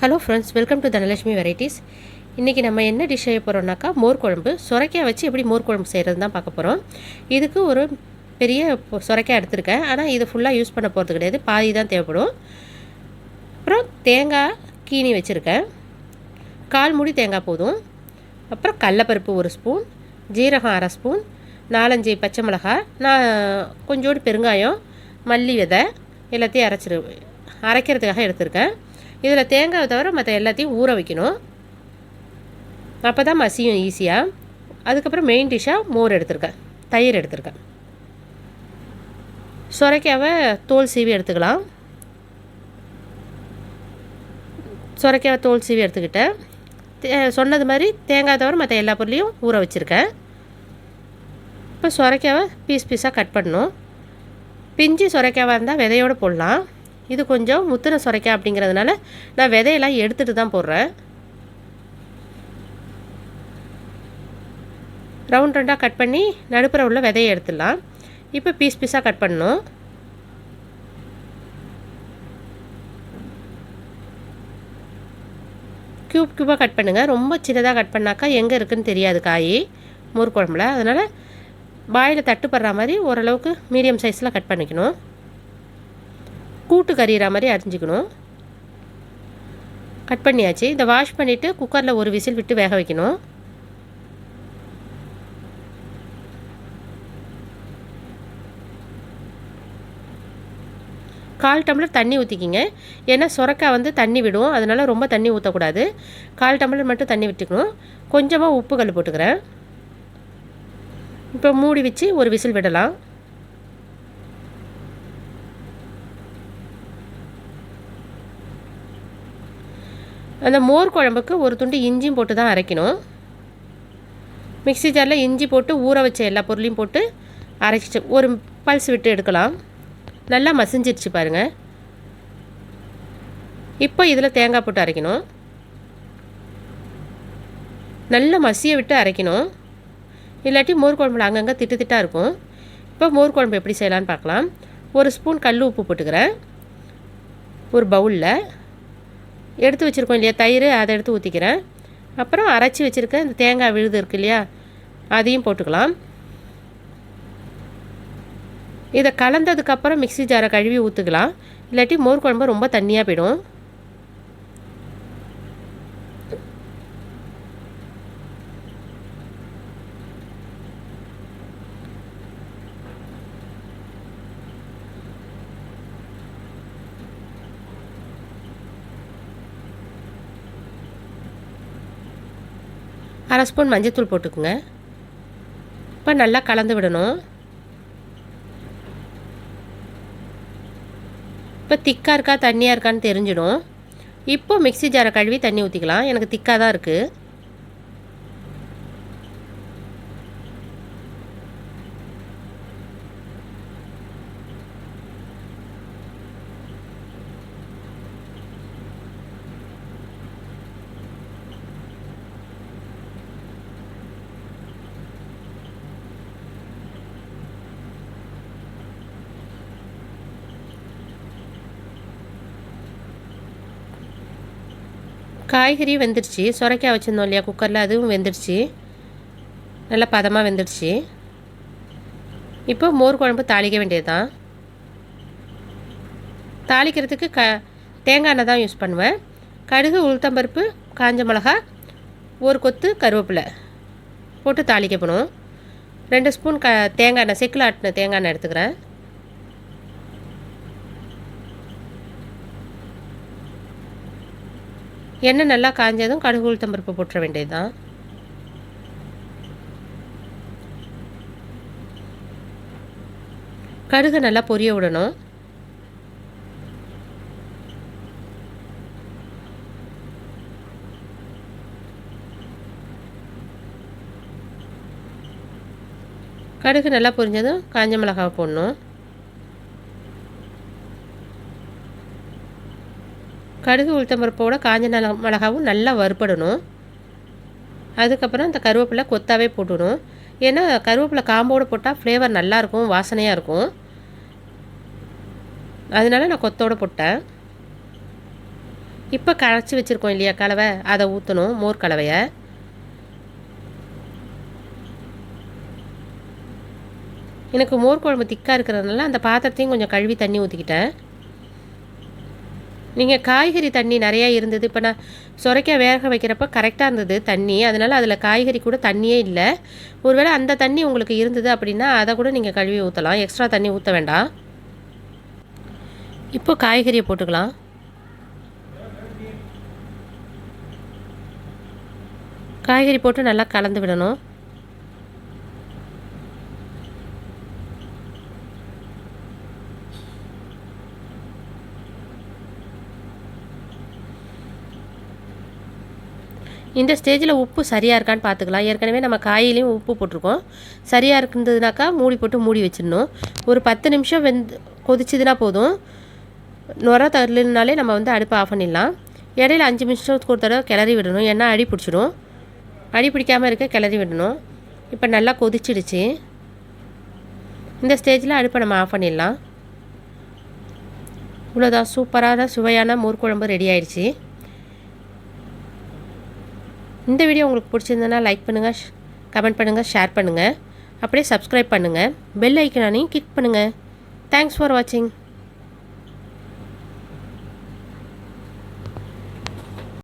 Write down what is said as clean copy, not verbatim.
Hello friends, welcome to Dhanalakshmi varieties. இன்றைக்கி நம்ம என்ன டிஷ் செய்ய போகிறோம்னாக்கா மோர் குழம்பு. சுரைக்காய் வச்சு எப்படி மோர் குழம்பு செய்கிறது தான் பார்க்க போகிறோம். இதுக்கு ஒரு பெரிய சுரைக்காய் எடுத்திருக்கேன். ஆனால் இது ஃபுல்லாக யூஸ் பண்ண போகிறது கிடையாது, பாதி தான் தேவைப்படும். அப்புறம் தேங்காய் கீனி வச்சுருக்கேன், 1/4 மூடி தேங்காய் போதும். அப்புறம் கடலப்பருப்பு 1 ஸ்பூன், ஜீரகம் 1/2 ஸ்பூன், 4-5 பச்சை மிளகாய், நான் கொஞ்சோண்டு பெருங்காயம், மல்லி விதை எல்லாத்தையும் அரைக்கிறதுக்காக எடுத்திருக்கேன். இதில் தேங்காவை தவிர மற்ற எல்லாத்தையும் ஊற வைக்கணும், அப்போ தான் மசியும் ஈஸியாக. அதுக்கப்புறம் மெயின் டிஷ்ஷாக மோர் எடுத்திருக்கேன், தயிர் எடுத்திருக்கேன். சுரைக்காவை தோல் சீவி எடுத்துக்கலாம். சுரைக்காவை தோல் சீவி எடுத்துக்கிட்டேன். சொன்னது மாதிரி தேங்காய் தவிர மற்ற எல்லா பொருளையும் ஊற வச்சுருக்கேன். இப்போ சுரைக்காவை பீஸாக கட் பண்ணணும். பிஞ்சு சுரைக்காவாக இருந்தால் விதையோடு போடலாம். இது கொஞ்சம் முத்தின சுரைக்காய் அப்படிங்கிறதுனால நான் விதையெல்லாம் எடுத்துகிட்டு தான் போடுறேன். ரவுண்டாக கட் பண்ணி நடுப்புற உள்ள விதையை எடுத்துடலாம். இப்போ பீஸாக கட் பண்ணணும். க்யூபாக கட் பண்ணுங்கள். ரொம்ப சின்னதாக கட் பண்ணாக்கா எங்கே இருக்குதுன்னு தெரியாது காய் மோர் குழம்புல. அதனால் வாயில் தட்டுப்படுற மாதிரி ஓரளவுக்கு மீடியம் சைஸில் கட் பண்ணிக்கணும். கூட்டு கறிகிற மாதிரி அரிஞ்சிக்கணும். கட் பண்ணியாச்சு. இதை வாஷ் பண்ணிவிட்டு குக்கரில் 1 விசில் விட்டு வேக வைக்கணும். கால் டம்ளர் தண்ணி ஊற்றிக்கிங்க. ஏன்னா சுரைக்காய் தண்ணி விடும், அதனால் ரொம்ப தண்ணி ஊற்றக்கூடாது. 1/4 டம்ளர் மட்டும் தண்ணி விட்டுக்கணும். கொஞ்சமாக உப்பு கல் போட்டுக்கிறேன். இப்போ மூடி வச்சு 1 விசில் விடலாம். அந்த மோர் குழம்புக்கு 1 துண்டு இஞ்சியும் போட்டு தான் அரைக்கணும். மிக்ஸி ஜாரில் இஞ்சி போட்டு ஊற வச்ச எல்லா பொருளையும் போட்டு அரைச்சி 1 பல்ஸ் விட்டு எடுக்கலாம். நல்லா மசிஞ்சிருச்சு பாருங்கள். இப்போ இதில் தேங்காய் போட்டு அரைக்கணும். நல்லா மசிய விட்டு அரைக்கணும், இல்லாட்டி மோர் குழம்புல அங்கங்கே திட்டாக இருக்கும். இப்போ மோர் குழம்பு எப்படி செய்யலான்னு பார்க்கலாம். 1 ஸ்பூன் கல் உப்பு போட்டுக்கிறேன். ஒரு பவுலில் எடுத்து வச்சுருக்கோம் இல்லையா தயிர், அதை எடுத்து ஊற்றிக்கிறேன். அப்புறம் அரைச்சி வச்சுருக்க இந்த தேங்காய் விழுது இருக்குது இல்லையா, அதையும் போட்டுக்கலாம். இதை கலந்ததுக்கப்புறம் மிக்ஸி ஜாரை கழுவி ஊற்றுக்கலாம், இல்லாட்டி மோர் குழம்பு ரொம்ப தண்ணியாக போயிடும். அரை ஸ்பூன் மஞ்சத்தூள் போட்டுக்குங்க. இப்போ நல்லா கலந்து விடணும். இப்போ திக்காக இருக்கா தண்ணியாக இருக்கான்னு தெரிஞ்சிடும். இப்போ மிக்ஸி ஜாரை கழுவி தண்ணி ஊற்றிக்கலாம். எனக்கு திக்காக தான் இருக்குது. காய்கறி வெந்துடுச்சு. சுரைக்காய் வச்சுருந்தோம் இல்லையா குக்கரில், அதுவும் வெந்துடுச்சு, நல்லா பதமாக வெந்துடுச்சு. இப்போ மோர் குழம்பு தாளிக்க வேண்டியது தான். தாளிக்கிறதுக்கு தேங்காய் எண்ணெய் தான் யூஸ் பண்ணுவேன். கடுகு, உளுத்தம்பருப்பு, காஞ்ச மிளகா, 1 கொத்து கருவேப்பிலை போட்டு தாளிக்க போகணும். 2 ஸ்பூன் தேங்காய் எண்ணெய், செக்கில் ஆட்டின தேங்காய் எண்ணெய் எடுத்துக்கிறேன். எண்ணெய் நல்லா காஞ்சதும் கடுகு, உளுத்தம்பருப்பு போட்டுற வேண்டியது தான். கடுகு நல்லா பொரிய விடணும். கடுகு நல்லா பொரிஞ்சதும் காஞ்ச மிளகாவை போடணும். கடுகு, உளுத்தம்பருப்போட காஞ்ச மிளகாவும் நல்லா வறுப்படணும். அதுக்கப்புறம் இந்த கருவேப்பிலை கொத்தாவே போட்டுடணும். ஏன்னா கருவேப்பிலை காம்போடு போட்டால் ஃப்ளேவர் நல்லாயிருக்கும், வாசனையாக இருக்கும். அதனால நான் கொத்தோடு போட்டேன். இப்போ கரைச்சி வச்சுருக்கோம் இல்லையா கலவை, அதை ஊற்றணும், மோர் கலவையை. எனக்கு மோர் குழம்பு திக்காக இருக்கிறதுனால அந்த பாத்திரத்தையும் கொஞ்சம் கழுவி தண்ணி ஊற்றிக்கிட்டேன். நீங்கள் காய்கறி தண்ணி நிறையா இருந்தது, இப்போ நான் சுரைக்காய் வேக வைக்கிறப்ப கரெக்டாக இருந்தது தண்ணி, அதனால் அதில் காய்கறி கூட தண்ணியே இல்லை. ஒருவேளை அந்த தண்ணி உங்களுக்கு இருந்தது அப்படின்னா அதை கூட நீங்கள் கழுவி ஊற்றலாம், எக்ஸ்ட்ரா தண்ணி ஊற்ற வேண்டாம். இப்போ காய்கறியை போட்டுக்கலாம். காய்கறி போட்டு நல்லா கலந்து விடணும். இந்த ஸ்டேஜில் உப்பு சரியாக இருக்கான்னு பார்த்துக்கலாம். ஏற்கனவே நம்ம காயிலையும் உப்பு போட்டிருக்கோம். சரியாக இருந்ததுனாக்கா மூடி போட்டு மூடி வச்சிடணும். ஒரு 10 நிமிஷம் கொதிச்சதுன்னா போதும். நுர தள்ளினாலே நம்ம அடுப்பை ஆஃப் பண்ணிடலாம். இடையில 5 நிமிஷத்துக்கு ஒரு தடவை கிளறி விடணும், ஏன்னா அடி பிடிச்சிடும். அடி பிடிக்காமல் இருக்க கிளறி விடணும். இப்போ நல்லா கொதிச்சிடுச்சு. இந்த ஸ்டேஜில் அடுப்பை நம்ம ஆஃப் பண்ணிடலாம். இவ்வளோதான், சூப்பரான சுவையான மோர் குழம்பு ரெடி ஆயிடுச்சு. இந்த வீடியோ உங்களுக்கு பிடிச்சிருந்ததுன்னா லைக் பண்ணுங்கள், கமெண்ட் பண்ணுங்கள், ஷேர் பண்ணுங்கள், அப்படியே சப்ஸ்கிரைப் பண்ணுங்கள், பெல் ஐக்கனையும் கிளிக் பண்ணுங்கள். தேங்க்ஸ் ஃபார் வாட்சிங்.